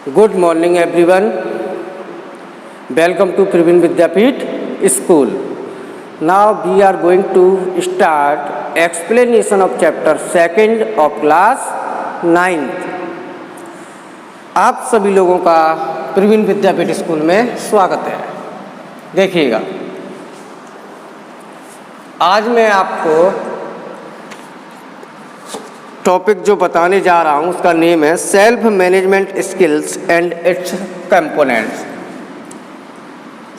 Good morning everyone. Welcome to Praveen Vidyapeeth School. Now we are going to start explanation of chapter 2nd of class 9th. आप सभी लोगों का प्रवीण विद्यापीठ school में स्वागत है। देखिएगा, आज मैं आपको टॉपिक जो बताने जा रहा हूँ उसका नेम है self management skills and it's components.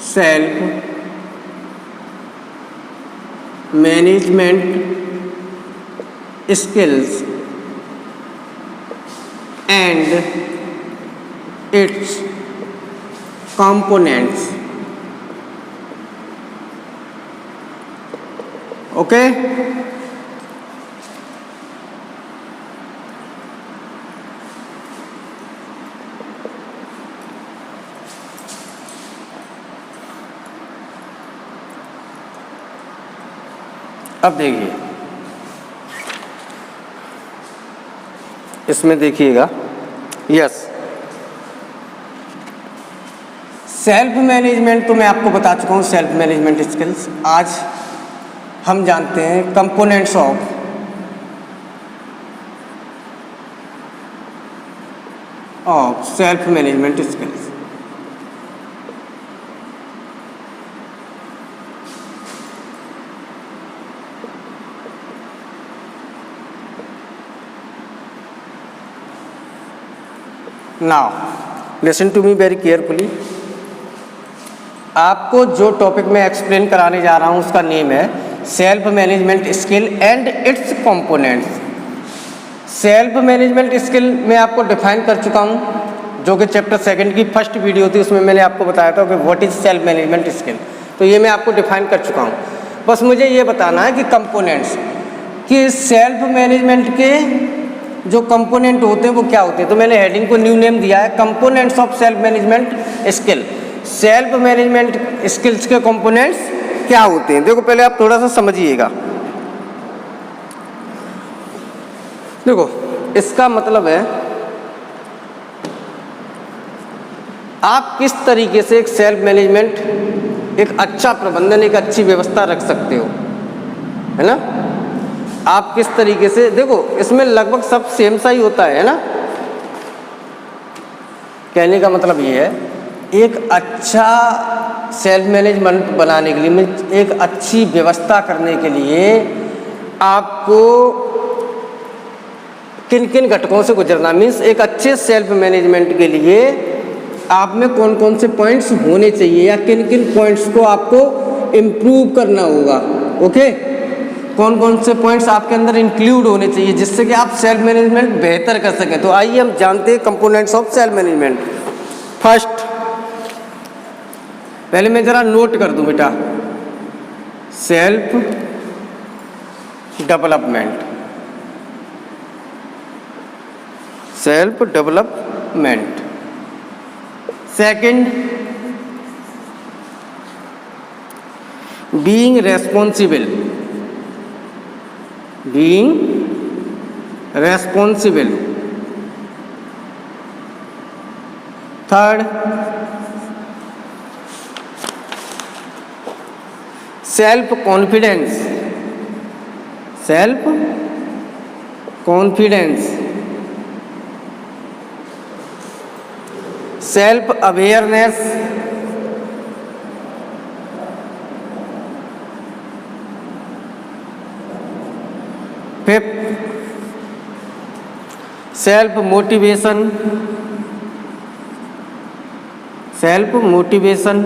Self management skills and it's components. Okay, अब देखिए, इसमें देखिएगा, यस, सेल्फ मैनेजमेंट तो मैं आपको बता चुका हूँ। सेल्फ मैनेजमेंट स्किल्स आज हम जानते हैं components of self management skills. Now listen to me very carefully. आपको जो टॉपिक मैं एक्सप्लेन कराने जा रहा हूँ उसका नेम है self management skill and it's components. Self management skill मैं आपको डिफाइन कर चुका हूँ, जो कि चैप्टर 2 की फर्स्ट वीडियो थी, उसमें मैंने आपको बताया था कि what is self management skill. तो ये मैं आपको डिफाइन कर चुका हूँ। बस मुझे ये बताना है कि कंपोनेंट्स, कि सेल्फ मैनेजमेंट के जो कंपोनेंट होते हैं वो क्या होते हैं। तो मैंने हेडिंग को न्यू नेम दिया है components of self management skill. Self management skills के कंपोनेंट्स क्या होते हैं, देखो पहले आप थोड़ा सा समझिएगा। देखो, इसका मतलब है आप किस तरीके से एक सेल्फ मैनेजमेंट, एक अच्छा प्रबंधन, एक अच्छी व्यवस्था रख सकते हो, है ना। आप किस तरीके से, देखो इसमें लगभग सब सेम सा ही होता है ना। कहने का मतलब ये है, एक अच्छा सेल्फ मैनेजमेंट बनाने के लिए, एक अच्छी व्यवस्था करने के लिए आपको किन किन घटकों से गुजरना, मीन्स एक अच्छे सेल्फ मैनेजमेंट के लिए आप में कौन कौन से पॉइंट्स होने चाहिए या किन किन पॉइंट्स को आपको इम्प्रूव करना होगा। ओके, कौन कौन से पॉइंट्स आपके अंदर इंक्लूड होने चाहिए जिससे कि आप सेल्फ मैनेजमेंट बेहतर कर सकें। तो आइए हम जानते हैं components of self management. First, पहले मैं जरा नोट कर दूं बेटा, self development. Self development. Second, being responsible. Being responsible. Third, self confidence. Self confidence. Self awareness. Fifth, self motivation. Self motivation.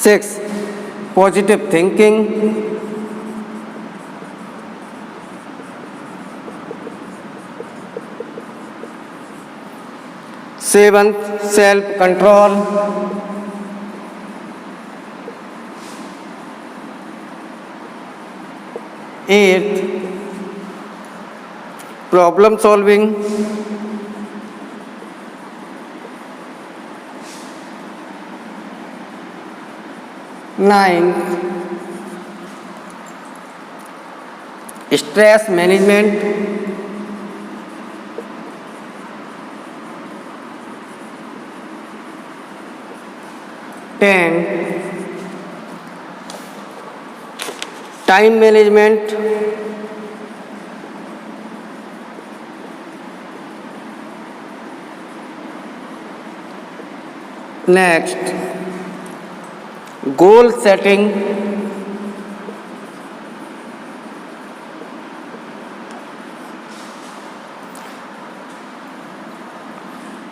Six, positive thinking. Seventh, self control. Eighth, problem solving. Ninth, stress management. 10 time management, next goal setting,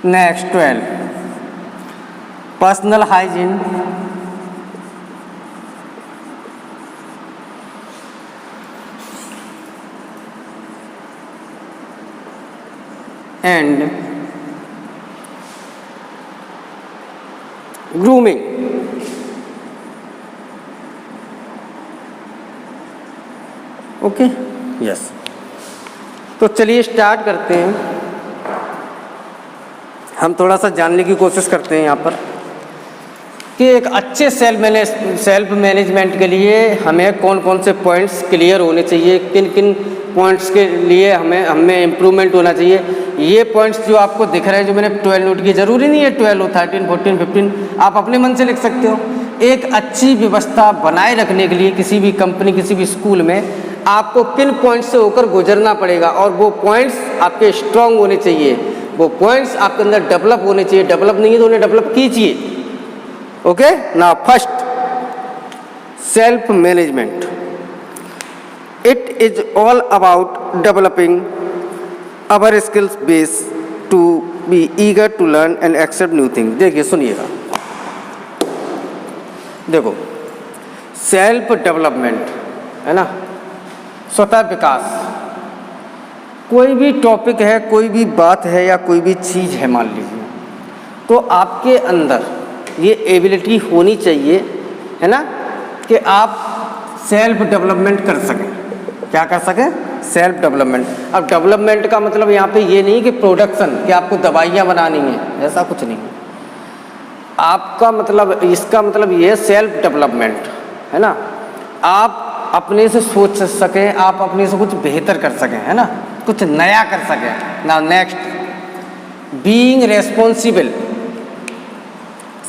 next 12 personal hygiene, and grooming. Okay, yes. तो चलिए start करते हैं। हम थोड़ा सा जानने की कोशिश करते हैं यहाँ पर कि एक अच्छे सेल्फ मैनेजमेंट के लिए हमें कौन कौन से पॉइंट्स क्लियर होने चाहिए, किन किन पॉइंट्स के लिए हमें इम्प्रूवमेंट होना चाहिए। ये पॉइंट्स जो आपको दिख रहे हैं, जो मैंने 12 नोट किए, ज़रूरी नहीं है 12 हो, 13, 14, 15, आप अपने मन से लिख सकते हो। एक अच्छी व्यवस्था बनाए रखने के लिए किसी भी कंपनी, किसी भी स्कूल में आपको किन पॉइंट्स से होकर गुजरना पड़ेगा, और वो पॉइंट्स आपके स्ट्रांग होने चाहिए, वो पॉइंट्स आपके अंदर डेवलप होने चाहिए। डेवलप नहीं है तो उन्हें डेवलप कीजिए। Okay, now first, self management. It is all about developing our skills base to be eager to learn and accept new thing. देखिए, सुनिएगा, देखो, सेल्फ डेवलपमेंट है ना, स्वतः विकास। कोई भी टॉपिक है, कोई भी बात है, या कोई भी चीज़ है, मान लीजिए, तो आपके अंदर ये एबिलिटी होनी चाहिए, है ना, कि आप सेल्फ डेवलपमेंट कर सकें। क्या कर सकें? Self development. अब डेवलपमेंट का मतलब यहाँ पे ये नहीं कि प्रोडक्शन, कि आपको दवाइयाँ बनानी है, ऐसा कुछ नहीं। आपका मतलब, इसका मतलब ये है सेल्फ डेवलपमेंट, है ना, आप अपने से सोच सकें, आप अपने से कुछ बेहतर कर सकें, है ना, कुछ नया कर सकें। Now next, being responsible.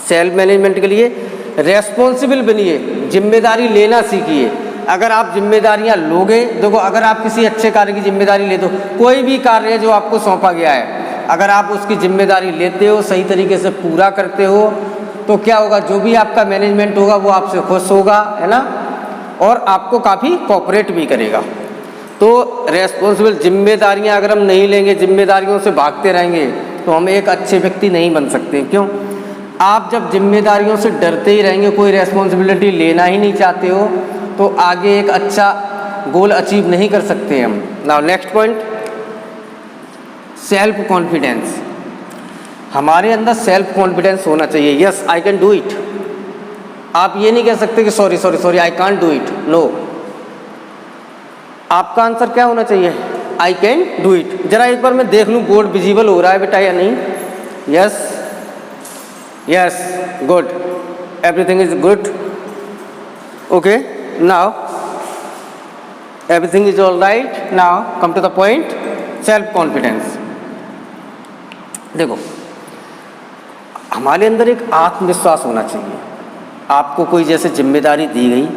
Self management के लिए रेस्पॉन्सिबल बनिए, जिम्मेदारी लेना सीखिए। अगर आप जिम्मेदारियां लोगे, देखो, अगर आप किसी अच्छे कार्य की जिम्मेदारी ले दो, कोई भी कार्य है जो आपको सौंपा गया है, अगर आप उसकी जिम्मेदारी लेते हो, सही तरीके से पूरा करते हो, तो क्या होगा, जो भी आपका मैनेजमेंट होगा वो आपसे खुश होगा, है ना, और आपको काफ़ी कोऑपरेट भी करेगा। तो रेस्पॉन्सिबल, जिम्मेदारियां अगर हम नहीं लेंगे, जिम्मेदारियों से भागते रहेंगे, तो हम एक अच्छे व्यक्ति नहीं बन सकते। क्यों? आप जब जिम्मेदारियों से डरते ही रहेंगे, कोई रेस्पॉन्सिबिलिटी लेना ही नहीं चाहते हो, तो आगे एक अच्छा गोल अचीव नहीं कर सकते हम। Now next point, self confidence. हमारे अंदर सेल्फ कॉन्फिडेंस होना चाहिए। Yes, I can do it. आप ये नहीं कह सकते कि sorry I can't do it. No, आपका आंसर क्या होना चाहिए? I can do it. जरा एक बार मैं देख लूँ बोर्ड विजिबल हो रहा है बेटा या नहीं। Yes, yes, good, everything is good. Okay, now everything is all right. Now come to the point, self confidence. देखो, हमारे अंदर एक आत्मविश्वास होना चाहिए। आपको कोई जैसे जिम्मेदारी दी गई,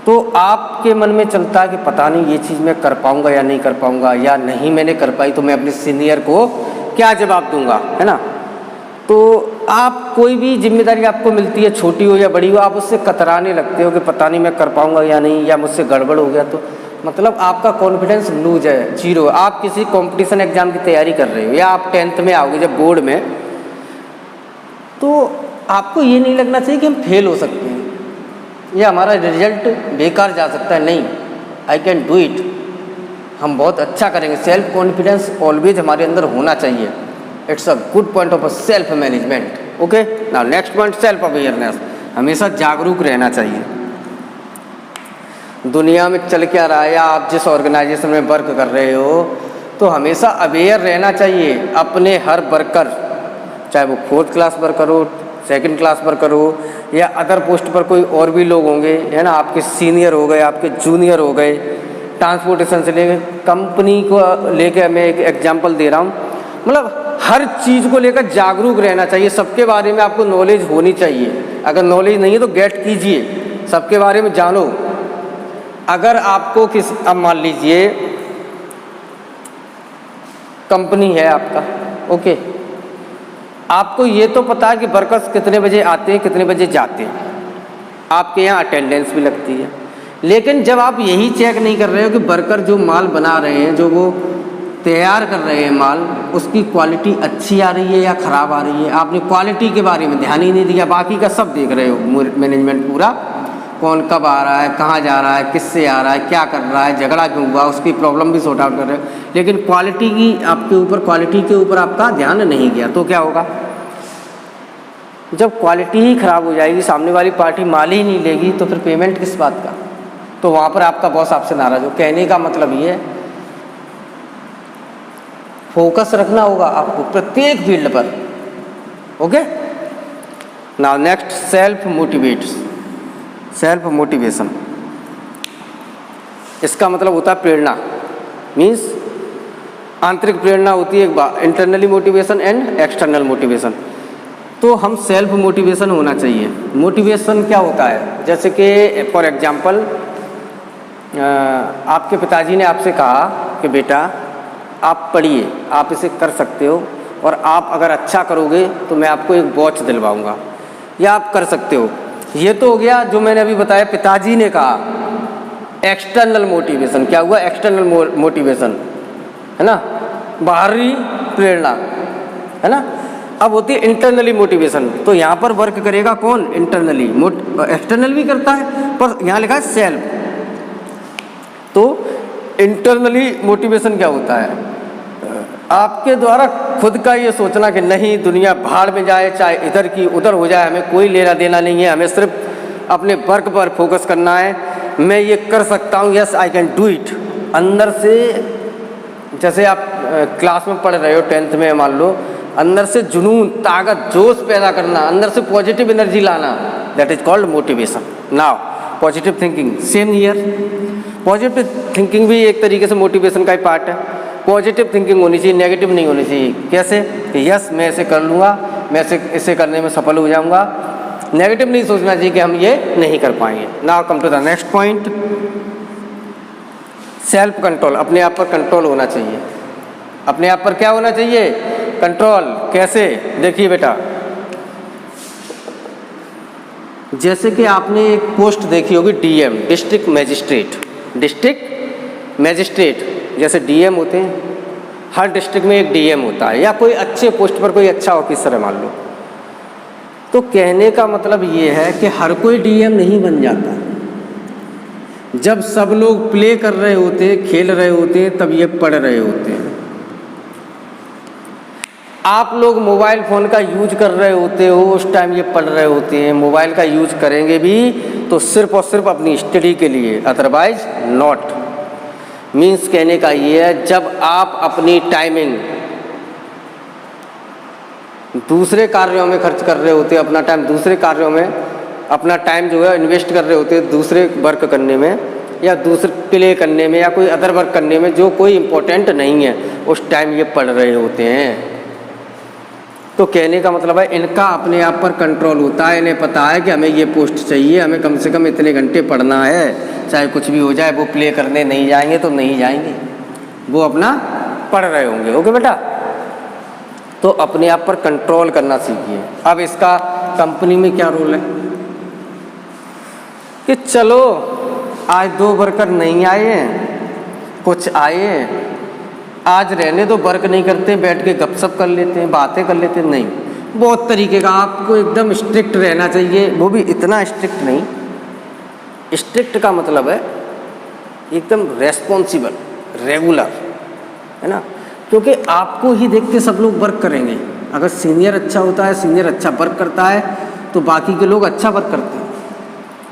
तो आपके मन में चलता है कि पता नहीं ये चीज़ मैं कर पाऊंगा या नहीं कर पाऊंगा, या नहीं मैंने कर पाई तो मैं अपने सीनियर को क्या जवाब दूंगा, है ना। तो आप कोई भी जिम्मेदारी आपको मिलती है, छोटी हो या बड़ी हो, आप उससे कतराने लगते हो कि पता नहीं मैं कर पाऊंगा या नहीं, या मुझसे गड़बड़ हो गया, तो मतलब आपका कॉन्फिडेंस लूज है, जीरो। आप किसी कंपटीशन एग्जाम की तैयारी कर रहे हो, या आप 10th में आओगे जब बोर्ड में, तो आपको ये नहीं लगना चाहिए कि हम फेल हो सकते हैं या हमारा रिजल्ट बेकार जा सकता है। नहीं, आई कैन डू इट, हम बहुत अच्छा करेंगे। सेल्फ कॉन्फिडेंस ऑलवेज हमारे अंदर होना चाहिए। It's a good point of a self management. Okay, now next point, self awareness. हमेशा जागरूक रहना चाहिए। दुनिया में चल क्या रहा है, या आप जिस ऑर्गेनाइजेशन में वर्क कर रहे हो, तो हमेशा अवेयर रहना चाहिए अपने हर वर्कर, चाहे वो 4th क्लास वर्कर हो, 2nd क्लास वर्कर हो, या अदर पोस्ट पर कोई और भी लोग होंगे, है ना, आपके सीनियर हो गए, आपके जूनियर हो गए, ट्रांसपोर्टेशन से लेकर कंपनी को लेकर मैं एक एग्जांपल दे रहा हूँ। मतलब हर चीज़ को लेकर जागरूक रहना चाहिए, सबके बारे में आपको नॉलेज होनी चाहिए। अगर नॉलेज नहीं है तो गेट कीजिए, सबके बारे में जानो। अगर आपको अब मान लीजिए कंपनी है आपका, ओके, आपको ये तो पता है कि वर्कर्स कितने बजे आते हैं कितने बजे जाते हैं, आपके यहाँ अटेंडेंस भी लगती है, लेकिन जब आप यही चेक नहीं कर रहे हो कि वर्कर जो माल बना रहे हैं, जो वो तैयार कर रहे हैं माल, उसकी क्वालिटी अच्छी आ रही है या ख़राब आ रही है, आपने क्वालिटी के बारे में ध्यान ही नहीं दिया, बाकी का सब देख रहे हो मैनेजमेंट पूरा, कौन कब आ रहा है, कहाँ जा रहा है, किससे आ रहा है, क्या कर रहा है, झगड़ा क्यों हुआ, उसकी प्रॉब्लम भी सॉर्ट आउट कर रहे हो, लेकिन क्वालिटी के ऊपर आपका ध्यान नहीं गया, तो क्या होगा? जब क्वालिटी ही ख़राब हो जाएगी, सामने वाली पार्टी माल ही नहीं लेगी, तो फिर पेमेंट किस बात का? तो वहाँ पर आपका बॉस आपसे नाराज़ हो। कहने का मतलब ये है, फोकस रखना होगा आपको प्रत्येक फील्ड पर, okay. Now next, self motivation. इसका मतलब होता है प्रेरणा, मीन्स आंतरिक प्रेरणा होती है, internally motivation and external motivation. तो हम सेल्फ मोटिवेशन होना चाहिए। मोटिवेशन क्या होता है? जैसे कि फॉर एग्जांपल आपके पिताजी ने आपसे कहा कि बेटा आप पढ़िए, आप इसे कर सकते हो, और आप अगर अच्छा करोगे तो मैं आपको एक वॉच दिलवाऊंगा, या आप कर सकते हो। ये तो हो गया जो मैंने अभी बताया, पिताजी ने कहा। एक्सटर्नल मोटिवेशन क्या हुआ? एक्सटर्नल मोटिवेशन है ना, बाहरी प्रेरणा है ना। अब होती है इंटरनली मोटिवेशन। तो यहाँ पर वर्क करेगा कौन? इंटरनली। एक्सटर्नल भी करता है, पर यहाँ लिखा है सेल्फ। तो इंटरनली मोटिवेशन क्या होता है? आपके द्वारा खुद का ये सोचना कि नहीं, दुनिया भाड़ में जाए, चाहे इधर की उधर हो जाए, हमें कोई लेना देना नहीं है, हमें सिर्फ अपने वर्क पर फोकस करना है, मैं ये कर सकता हूँ, yes I can do it. अंदर से, जैसे आप क्लास में पढ़ रहे हो 10th में, मान लो, अंदर से जुनून, ताकत, जोश पैदा करना, अंदर से पॉजिटिव एनर्जी लाना, that is called motivation. Now positive thinking, same here. Positive thinking भी एक तरीके से मोटिवेशन का ही पार्ट है। पॉजिटिव थिंकिंग होनी चाहिए, नेगेटिव नहीं होनी चाहिए। कैसे? कि यस मैं इसे कर लूँगा, मैं इसे करने में सफल हो जाऊँगा। नेगेटिव नहीं सोचना चाहिए कि हम ये नहीं कर पाएंगे। Now come to the next point, self control. अपने आप पर कंट्रोल होना चाहिए। अपने आप पर क्या होना चाहिए? कंट्रोल। कैसे? देखिए बेटा, जैसे कि आपने एक पोस्ट देखी होगी, डीएम, डिस्ट्रिक्ट मैजिस्ट्रेट, जैसे डीएम होते हैं, हर डिस्ट्रिक्ट में एक डीएम होता है, या कोई अच्छे पोस्ट पर कोई अच्छा ऑफिसर है मान लो। तो कहने का मतलब ये है कि हर कोई डीएम नहीं बन जाता। जब सब लोग प्ले कर रहे होते हैं, खेल रहे होते हैं, तब ये पढ़ रहे होते हैं। आप लोग मोबाइल फ़ोन का यूज कर रहे होते हो, उस टाइम ये पढ़ रहे होते हैं। मोबाइल का यूज करेंगे भी तो सिर्फ और सिर्फ अपनी स्टडी के लिए, अदरवाइज नॉट। मीन्स कहने का ये है, जब आप अपनी टाइमिंग दूसरे कार्यों में खर्च कर रहे होते हैं, अपना टाइम दूसरे कार्यों में, अपना टाइम जो है इन्वेस्ट कर रहे होते हैं दूसरे वर्क करने में, या दूसरे प्ले करने में, या कोई अदर वर्क करने में जो कोई इम्पोर्टेंट नहीं है, उस टाइम ये पढ़ रहे होते हैं। तो कहने का मतलब है, इनका अपने आप पर कंट्रोल होता है। इन्हें पता है कि हमें ये पोस्ट चाहिए, हमें कम से कम इतने घंटे पढ़ना है, चाहे कुछ भी हो जाए। वो प्ले करने नहीं जाएंगे तो नहीं जाएंगे, वो अपना पढ़ रहे होंगे। ओके बेटा, तो अपने आप पर कंट्रोल करना सीखिए। अब इसका कंपनी में क्या रोल है कि चलो आज 2 वर्कर नहीं आए हैं, कुछ आए हैं, आज रहने दो, वर्क नहीं करते, बैठ के गपशप कर लेते हैं, बातें कर लेते हैं। नहीं, बहुत तरीके का आपको एकदम स्ट्रिक्ट रहना चाहिए, वो भी इतना स्ट्रिक्ट नहीं। स्ट्रिक्ट का मतलब है एकदम रेस्पॉन्सिबल, रेगुलर, है ना, क्योंकि आपको ही देख के सब लोग वर्क करेंगे। अगर सीनियर अच्छा होता है, सीनियर अच्छा वर्क करता है, तो बाकी के लोग अच्छा वर्क करते हैं।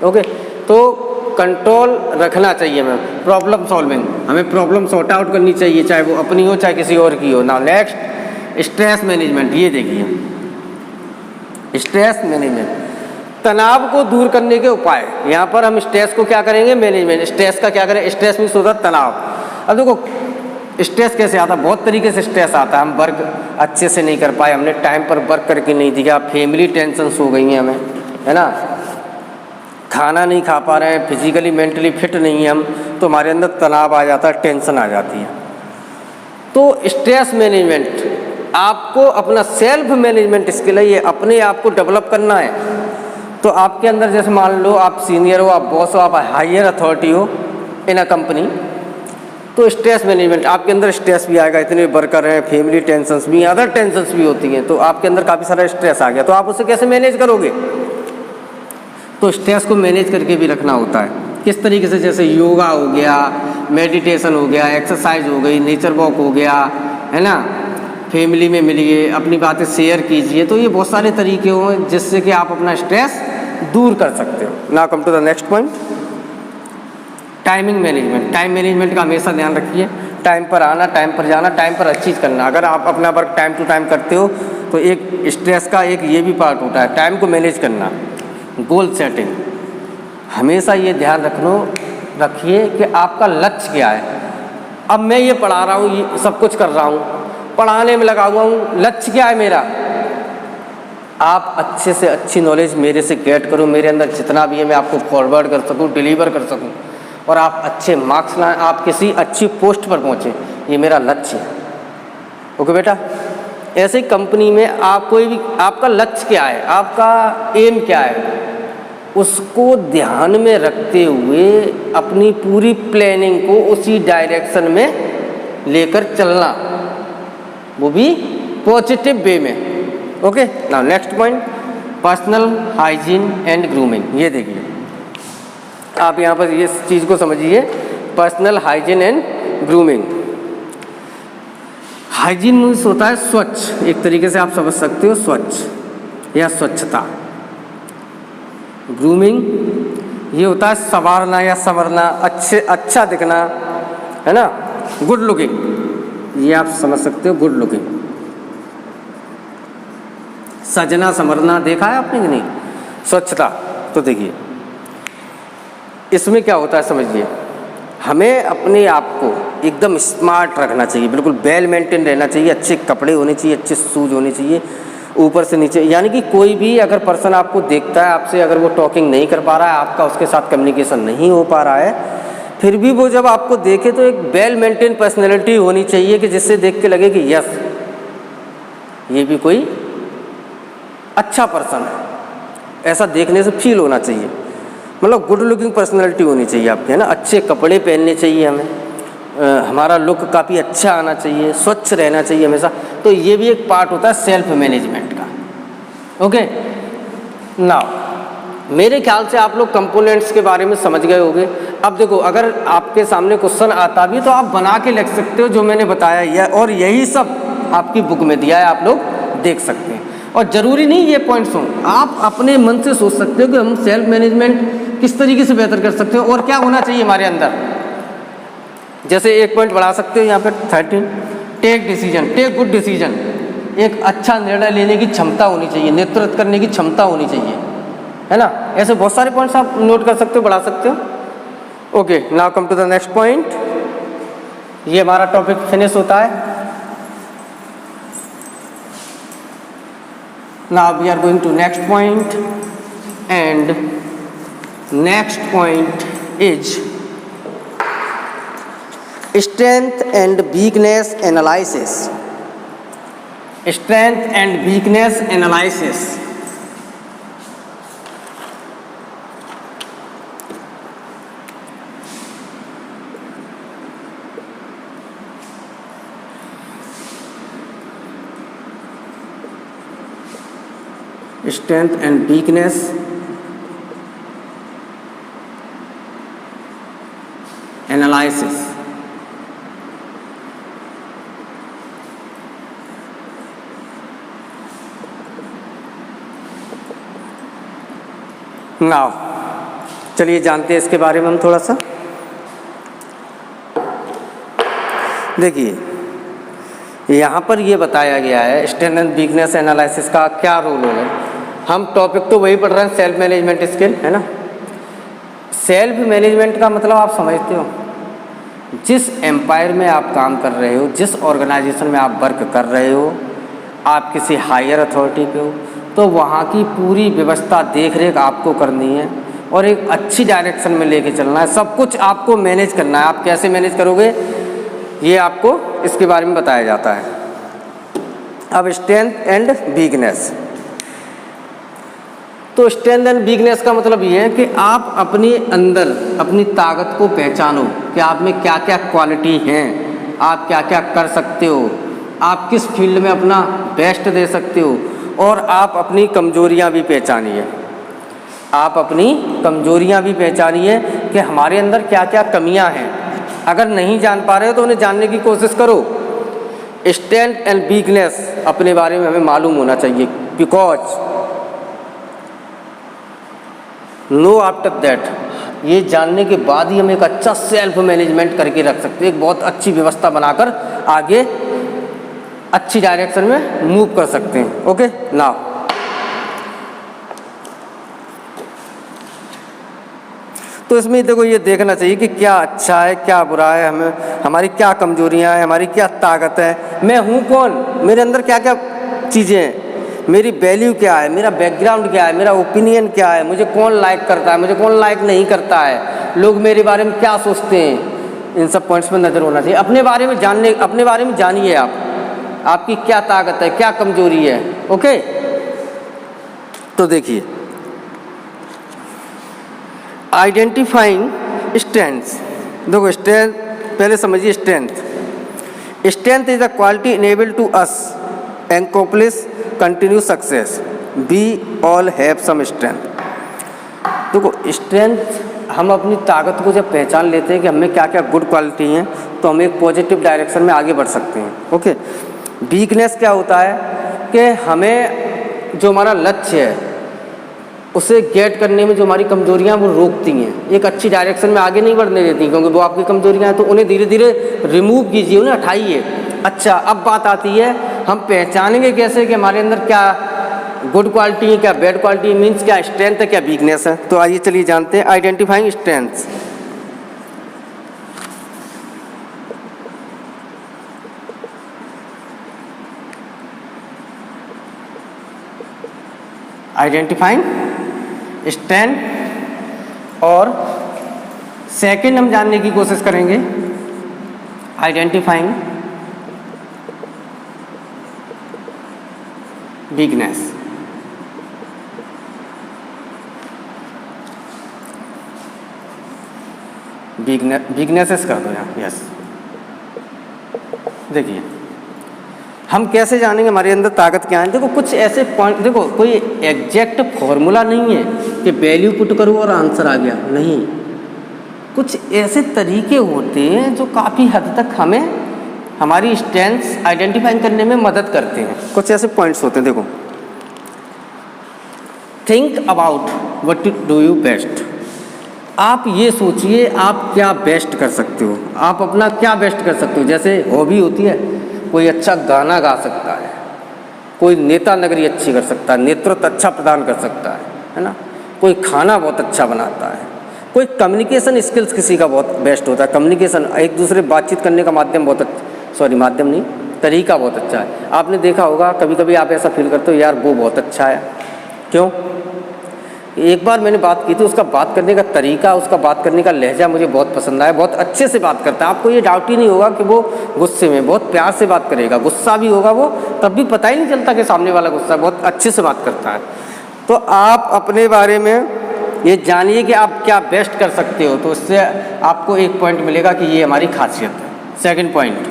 ओके, तो कंट्रोल रखना चाहिए हमें। प्रॉब्लम सॉल्विंग, हमें प्रॉब्लम सॉर्ट आउट करनी चाहिए, चाहे वो अपनी हो चाहे किसी और की हो। Now next, stress management. ये देखिए, स्ट्रेस मैनेजमेंट, तनाव को दूर करने के उपाय। यहाँ पर हम स्ट्रेस को क्या करेंगे? मैनेजमेंट। स्ट्रेस का क्या करें? स्ट्रेस मीन्स होता है तनाव। अब देखो स्ट्रेस कैसे आता है? बहुत तरीके से स्ट्रेस आता है। हम वर्क अच्छे से नहीं कर पाए, हमने टाइम पर वर्क करके नहीं दिया, फैमिली टेंशन्स हो गई हैं हमें, है ना, खाना नहीं खा पा रहे हैं, फिजिकली मेंटली फिट नहीं हैं हम, तो हमारे अंदर तनाव आ जाता है, टेंशन आ जाती है। तो स्ट्रेस मैनेजमेंट आपको अपना सेल्फ मैनेजमेंट स्किल है, ये अपने आप को डेवलप करना है। तो आपके अंदर जैसे मान लो आप सीनियर हो, आप बॉस हो, आप हायर अथॉरिटी हो इन अ कंपनी, तो स्ट्रेस मैनेजमेंट आपके अंदर स्ट्रेस भी आएगा, इतने वर्कर हैं, फैमिली टेंशन्स भी, अदर टेंशन्स भी होती हैं, तो आपके अंदर काफ़ी सारा स्ट्रेस आ गया, तो आप उसे कैसे मैनेज करोगे? तो स्ट्रेस को मैनेज करके भी रखना होता है। किस तरीके से? जैसे योगा हो गया, मेडिटेशन हो गया, एक्सरसाइज हो गई, नेचर वॉक हो गया, है ना, फैमिली में मिलिए, अपनी बातें शेयर कीजिए। तो ये बहुत सारे तरीके हों जिससे कि आप अपना स्ट्रेस दूर कर सकते हो। Now come to the next point, timing management. Time management का हमेशा ध्यान रखिए, टाइम पर आना, टाइम पर जाना, टाइम पर अचीव करना। अगर आप अपना वर्क टाइम टू टाइम करते हो तो एक स्ट्रेस का एक ये भी पार्ट होता है, टाइम को मैनेज करना। गोल सेटिंग, हमेशा ये ध्यान रखिए कि आपका लक्ष्य क्या है। अब मैं ये पढ़ा रहा हूँ, ये सब कुछ कर रहा हूँ, पढ़ाने में लगा हुआ हूँ, लक्ष्य क्या है मेरा? आप अच्छे से अच्छी नॉलेज मेरे से गेट करो, मेरे अंदर जितना भी है मैं आपको फॉरवर्ड कर सकूँ, डिलीवर कर सकूँ, और आप अच्छे मार्क्स लाएं, आप किसी अच्छी पोस्ट पर पहुँचें, ये मेरा लक्ष्य है। ओके बेटा, ऐसे ही कंपनी में आप कोई भी, आपका लक्ष्य क्या है, आपका एम क्या है, उसको ध्यान में रखते हुए अपनी पूरी प्लानिंग को उसी डायरेक्शन में लेकर चलना, वो भी पॉजिटिव वे में। Okay, now next point, personal hygiene and grooming. ये देखिए, आप यहाँ पर ये चीज़ को समझिए, personal hygiene and grooming. Hygiene means होता है स्वच्छ, एक तरीके से आप समझ सकते हो, स्वच्छ या स्वच्छता। ग्रूमिंग ये होता है संवारना या संवरना, अच्छा दिखना, है ना, गुड लुकिंग, ये आप समझ सकते हो, गुड लुकिंग। सजना संवरना देखा है आपने कि नहीं? स्वच्छता। तो देखिए इसमें क्या होता है समझिए, हमें अपने आप को एकदम स्मार्ट रखना चाहिए, बिल्कुल वेल मेंटेन रहना चाहिए, अच्छे कपड़े होने चाहिए, अच्छे शूज होने चाहिए ऊपर से नीचे। यानी कि कोई भी अगर पर्सन आपको देखता है, आपसे अगर वो टॉकिंग नहीं कर पा रहा है, आपका उसके साथ कम्युनिकेशन नहीं हो पा रहा है, फिर भी वो जब आपको देखे तो एक वेल मेंटेन पर्सनैलिटी होनी चाहिए कि जिससे देख के लगे कि यस ये भी कोई अच्छा पर्सन है, ऐसा देखने से फील होना चाहिए। मतलब गुड लुकिंग पर्सनैलिटी होनी चाहिए आपके, है ना, अच्छे कपड़े पहनने चाहिए हमें, हमारा लुक काफ़ी अच्छा आना चाहिए, स्वच्छ रहना चाहिए हमेशा। तो ये भी एक पार्ट होता है सेल्फ मैनेजमेंट का। ओके, नाउ मेरे ख्याल से आप लोग कंपोनेंट्स के बारे में समझ गए होंगे। अब देखो, अगर आपके सामने क्वेश्चन आता भी तो आप बना के लिख सकते हो जो मैंने बताया है, और यही सब आपकी बुक में दिया है, आप लोग देख सकते हैं। और ज़रूरी नहीं ये पॉइंट्स हों, आप अपने मन से सोच सकते हो कि हम सेल्फ मैनेजमेंट किस तरीके से बेहतर कर सकते हो और क्या होना चाहिए हमारे अंदर। जैसे एक पॉइंट बढ़ा सकते हो यहाँ पे 13, take decision, take good decision. एक अच्छा निर्णय लेने की क्षमता होनी चाहिए, नेतृत्व करने की क्षमता होनी चाहिए, है ना। ऐसे बहुत सारे पॉइंट्स आप नोट कर सकते हो, बढ़ा सकते हो। Okay, now come to the next point. ये हमारा टॉपिक फिनिश होता है। Now we are going to next point, and next point is strength and weakness analysis. Strength and weakness analysis. Strength and weakness analysis. Now चलिए जानते हैं इसके बारे में हम थोड़ा सा। देखिए यहाँ पर ये बताया गया है स्ट्रेंथ एंड वीकनेस एनालिसिस का क्या रोल है। हम टॉपिक तो वही पढ़ रहे हैं, सेल्फ मैनेजमेंट स्किल, है ना। सेल्फ मैनेजमेंट का मतलब आप समझते हो, जिस एम्पायर में आप काम कर रहे हो, जिस ऑर्गेनाइजेशन में आप वर्क कर रहे हो, आप किसी हायर अथॉरिटी पे हो, तो वहाँ की पूरी व्यवस्था देख रेख आपको करनी है और एक अच्छी डायरेक्शन में लेके चलना है। सब कुछ आपको मैनेज करना है। आप कैसे मैनेज करोगे ये आपको इसके बारे में बताया जाता है। अब स्ट्रेंथ एंड वीकनेस। तो स्ट्रेंथ एंड वीकनेस का मतलब ये है कि आप अपने अंदर अपनी ताकत को पहचानो कि आप में क्या क्या क्वालिटी हैं, आप क्या क्या कर सकते हो, आप किस फील्ड में अपना बेस्ट दे सकते हो, और आप अपनी कमजोरियां भी पहचानिए। आप अपनी कमजोरियां भी पहचानिए कि हमारे अंदर क्या क्या कमियां हैं। अगर नहीं जान पा रहे हो तो उन्हें जानने की कोशिश करो। स्ट्रेंथ एंड वीकनेस अपने बारे में हमें मालूम होना चाहिए, बिकॉज नो आफ्टर दैट, ये जानने के बाद ही हम एक अच्छा सेल्फ मैनेजमेंट करके रख सकते हैं, एक बहुत अच्छी व्यवस्था बनाकर आगे अच्छी डायरेक्शन में मूव कर सकते हैं। ओके नाउ तो इसमें देखो ये देखना चाहिए कि क्या अच्छा है क्या बुरा है, हमें हमारी क्या कमजोरियां हैं, हमारी क्या ताकत है, मैं हूँ कौन, मेरे अंदर क्या क्या चीज़ें हैं, मेरी वैल्यू क्या है, मेरा बैकग्राउंड क्या है, मेरा ओपिनियन क्या है, मुझे कौन लाइक करता है, मुझे कौन लाइक नहीं करता है, लोग मेरे बारे में क्या सोचते हैं। इन सब पॉइंट्स में नज़र होना चाहिए। अपने बारे में जानने, अपने बारे में जानिए आप, आपकी क्या ताकत है, क्या कमजोरी है। ओके तो देखिए आइडेंटिफाइंग स्ट्रेंथ्स। देखो स्ट्रेंथ पहले समझिए। Strength is a quality enable to us accomplish continuous success. We all have some strength. देखो स्ट्रेंथ, हम अपनी ताकत को जब पहचान लेते हैं कि हमें क्या क्या गुड क्वालिटी हैं तो हम एक पॉजिटिव डायरेक्शन में आगे बढ़ सकते हैं। ओके वीकनेस क्या होता है कि हमें जो हमारा लक्ष्य है उसे गेट करने में जो हमारी कमजोरियां वो रोकती हैं, एक अच्छी डायरेक्शन में आगे नहीं बढ़ने देती, क्योंकि वो आपकी कमजोरियां हैं। तो उन्हें धीरे धीरे रिमूव कीजिए, उन्हें हटाइए। अच्छा अब बात आती है हम पहचानेंगे कैसे कि हमारे अंदर क्या गुड क्वालिटी है, क्या बैड क्वालिटी, मीन्स क्या स्ट्रेंथ है, क्या वीकनेस है। तो आइए चलिए जानते हैं आइडेंटिफाइंग स्ट्रेंथ्स। आइडेंटिफाइंग स्ट्रेंथ और सेकंड हम जानने की कोशिश करेंगे आइडेंटिफाइंग वीकनेस। वीकनेसेस कर दो यहाँ, यस। देखिए हम कैसे जानेंगे हमारे अंदर ताकत क्या है। देखो कुछ ऐसे पॉइंट, देखो कोई एग्जैक्ट फॉर्मूला नहीं है कि वैल्यू पुट करो और आंसर आ गया, नहीं। कुछ ऐसे तरीके होते हैं जो काफ़ी हद तक हमें हमारी स्ट्रेंथ्स आइडेंटिफाई करने में मदद करते हैं। कुछ ऐसे पॉइंट्स होते हैं, देखो think about what do you best. आप ये सोचिए आप क्या बेस्ट कर सकते हो, आप अपना क्या बेस्ट कर सकते हो। जैसे हॉबी होती है, कोई अच्छा गाना गा सकता है, कोई नेता नगरी अच्छी कर सकता है, नेतृत्व अच्छा प्रदान कर सकता है ना, कोई खाना बहुत अच्छा बनाता है, कोई कम्युनिकेशन स्किल्स किसी का बहुत बेस्ट होता है, कम्युनिकेशन एक दूसरे बातचीत करने का माध्यम बहुत माध्यम नहीं, तरीका बहुत अच्छा है। आपने देखा होगा कभी कभी आप ऐसा फील करते हो यार वो बहुत अच्छा है, क्यों? एक बार मैंने बात की थी, उसका बात करने का तरीका, उसका बात करने का लहजा मुझे बहुत पसंद आया, बहुत अच्छे से बात करता है। आपको ये डाउट ही नहीं होगा कि वो गुस्से में, बहुत प्यार से बात करेगा, गुस्सा भी होगा वो तब भी पता ही नहीं चलता कि सामने वाला गुस्सा, बहुत अच्छे से बात करता है। तो आप अपने बारे में ये जानिए कि आप क्या बेस्ट कर सकते हो, तो उससे आपको एक पॉइंट मिलेगा कि ये हमारी खासियत है। Second point,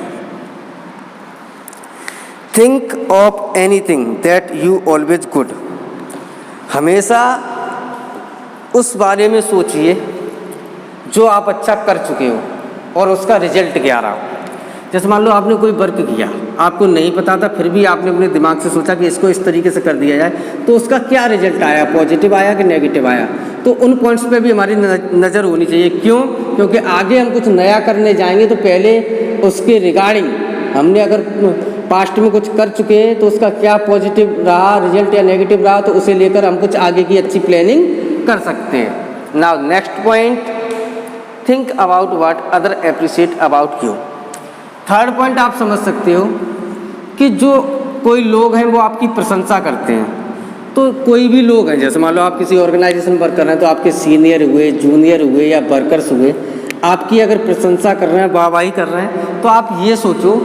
think of anything that you always good. हमेशा उस बारे में सोचिए जो आप अच्छा कर चुके हो और उसका रिजल्ट क्या रहा। जैसे मान लो आपने कोई वर्क किया, आपको नहीं पता था, फिर भी आपने अपने दिमाग से सोचा कि इसको इस तरीके से कर दिया जाए, तो उसका क्या रिजल्ट आया, पॉजिटिव आया कि नेगेटिव आया। तो उन पॉइंट्स पे भी हमारी नज़र होनी चाहिए। क्यों? क्योंकि आगे हम कुछ नया करने जाएंगे तो पहले उसके रिगार्डिंग हमने अगर पास्ट में कुछ कर चुके हैं तो उसका क्या पॉजिटिव रहा रिजल्ट या नेगेटिव रहा, तो उसे लेकर हम कुछ आगे की अच्छी प्लानिंग कर सकते हैं। Now next point, think about what other appreciate about you. Third point आप समझ सकते हो कि जो कोई लोग हैं वो आपकी प्रशंसा करते हैं, तो कोई भी लोग हैं, जैसे मान लो आप किसी ऑर्गेनाइजेशन वर्क कर रहे हैं तो आपके सीनियर हुए, जूनियर हुए या वर्कर्स हुए, आपकी अगर प्रशंसा कर रहे हैं, वाहवाही कर रहे हैं, तो आप ये सोचो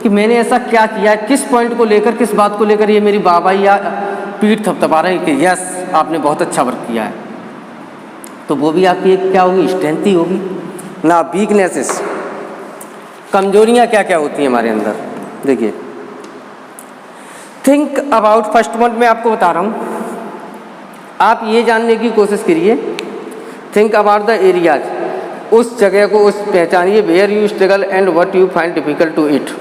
कि मैंने ऐसा क्या किया है, किस पॉइंट को लेकर, किस बात को लेकर ये मेरी वाहवाही या पीठ थपथपा रहे हैं कि यस आपने बहुत अच्छा वर्क किया है। तो वो भी आपकी एक क्या होगी, स्ट्रेंथ ही होगी ना। वीकनेसेस, कमजोरियाँ क्या क्या होती हैं हमारे अंदर, देखिए थिंक अबाउट, फर्स्ट पॉइंट मैं आपको बता रहा हूँ, आप ये जानने की कोशिश करिए, थिंक अबाउट द एरियाज, उस जगह को उस पहचानिए, where you struggle and what you find difficult to it.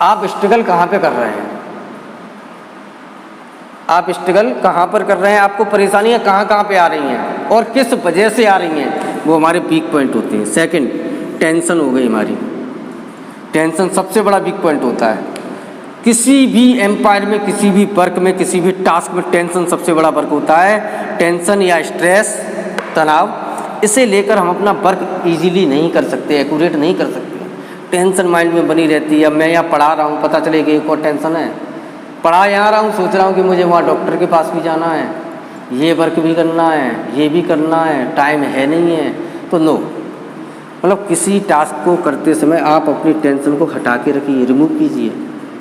आप स्ट्रगल कहाँ पे कर रहे हैं, आप स्ट्रगल कहाँ पर कर रहे हैं, आपको परेशानियाँ कहाँ कहाँ पे आ रही हैं और किस वजह से आ रही हैं, वो हमारे वीक पॉइंट होते हैं। सेकंड, टेंशन हो गई हमारी, टेंशन सबसे बड़ा वीक पॉइंट होता है। किसी भी एम्पायर में, किसी भी वर्क में, किसी भी टास्क में टेंशन सबसे बड़ा वर्क होता है। टेंशन या स्ट्रेस, तनाव, इसे लेकर हम अपना वर्क इजीली नहीं कर सकते, एक्यूरेट नहीं कर सकते। टेंशन माइंड में बनी रहती है। अब मैं यहाँ पढ़ा रहा हूँ, पता चले कि एक और टेंशन है, पढ़ा यहाँ रहा हूँ, सोच रहा हूँ कि मुझे वहाँ डॉक्टर के पास भी जाना है, ये वर्क भी करना है, ये भी करना है, टाइम है नहीं है, तो नो। मतलब किसी टास्क को करते समय आप अपनी टेंशन को हटा के रखिए, रिमूव कीजिए,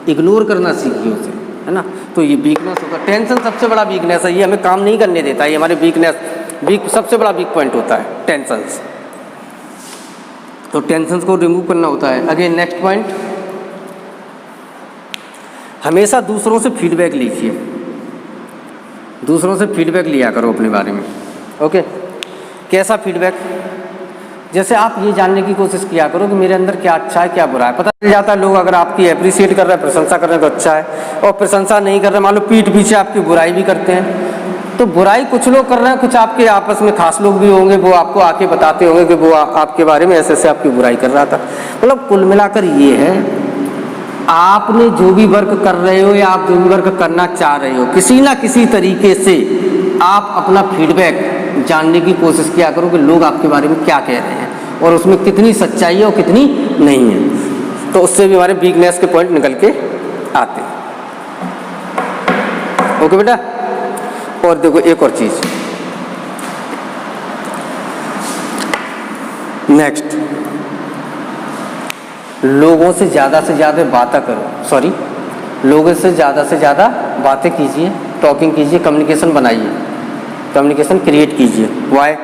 इग्नोर करना सीखिए उसे, है ना। तो ये वीकनेस होगा, टेंशन सबसे बड़ा वीकनेस है, ये हमें काम नहीं करने देता, ये हमारे सबसे बड़ा वीक पॉइंट होता है टेंशन्स। तो टेंशन्स को रिमूव करना होता है। अगेन नेक्स्ट पॉइंट, हमेशा दूसरों से फीडबैक लीजिए, दूसरों से फीडबैक लिया करो अपने बारे में। ओके, कैसा फीडबैक, जैसे आप ये जानने की कोशिश किया करो कि मेरे अंदर क्या अच्छा है क्या बुरा है। पता चल जाता है लोग अगर आपकी अप्रिशिएट कर रहे हैं, प्रशंसा कर रहे हैं तो अच्छा है, और प्रशंसा नहीं कर रहे, मान लो पीठ पीछे आपकी बुराई भी करते हैं। तो बुराई कुछ लोग कर रहे हैं, कुछ आपके आपस में खास लोग भी होंगे, वो आपको आके बताते होंगे कि वो आपके बारे में ऐसे ऐसे आपकी बुराई कर रहा था। मतलब कुल मिलाकर ये है, आपने जो भी वर्क कर रहे हो या आप जो भी वर्क करना चाह रहे हो, किसी ना किसी तरीके से आप अपना फीडबैक जानने की कोशिश किया करो कि लोग आपके बारे में क्या कह रहे हैं और उसमें कितनी सच्चाई है और कितनी नहीं है। तो उससे भी हमारे वीकनेस के पॉइंट निकल के आते हैं। ओके बेटा, और देखो एक और चीज, नेक्स्ट, लोगों से ज़्यादा बातें करो, लोगों से ज़्यादा बातें कीजिए, टॉकिंग कीजिए, कम्युनिकेशन बनाइए, कम्युनिकेशन क्रिएट कीजिए। वाई,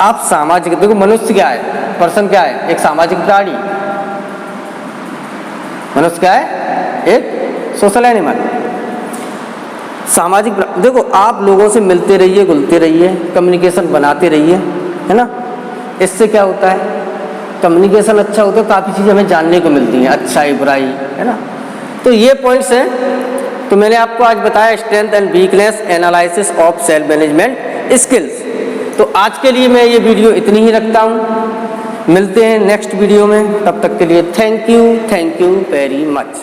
आप सामाजिक, देखो मनुष्य क्या है, पर्सन क्या है, एक सामाजिक प्राणी। मनुष्य क्या है, एक सोशल एनिमल, सामाजिक। देखो आप लोगों से मिलते रहिए, घुलते रहिए, कम्युनिकेशन बनाते रहिए, है ना। इससे क्या होता है, कम्युनिकेशन अच्छा होता है, काफ़ी चीज़ें हमें जानने को मिलती हैं, अच्छाई बुराई, है ना। तो ये पॉइंट्स हैं। तो मैंने आपको आज बताया strength and weakness analysis of self management skills. तो आज के लिए मैं ये वीडियो इतनी ही रखता हूँ, मिलते हैं नेक्स्ट वीडियो में, तब तक के लिए थैंक यू वेरी मच।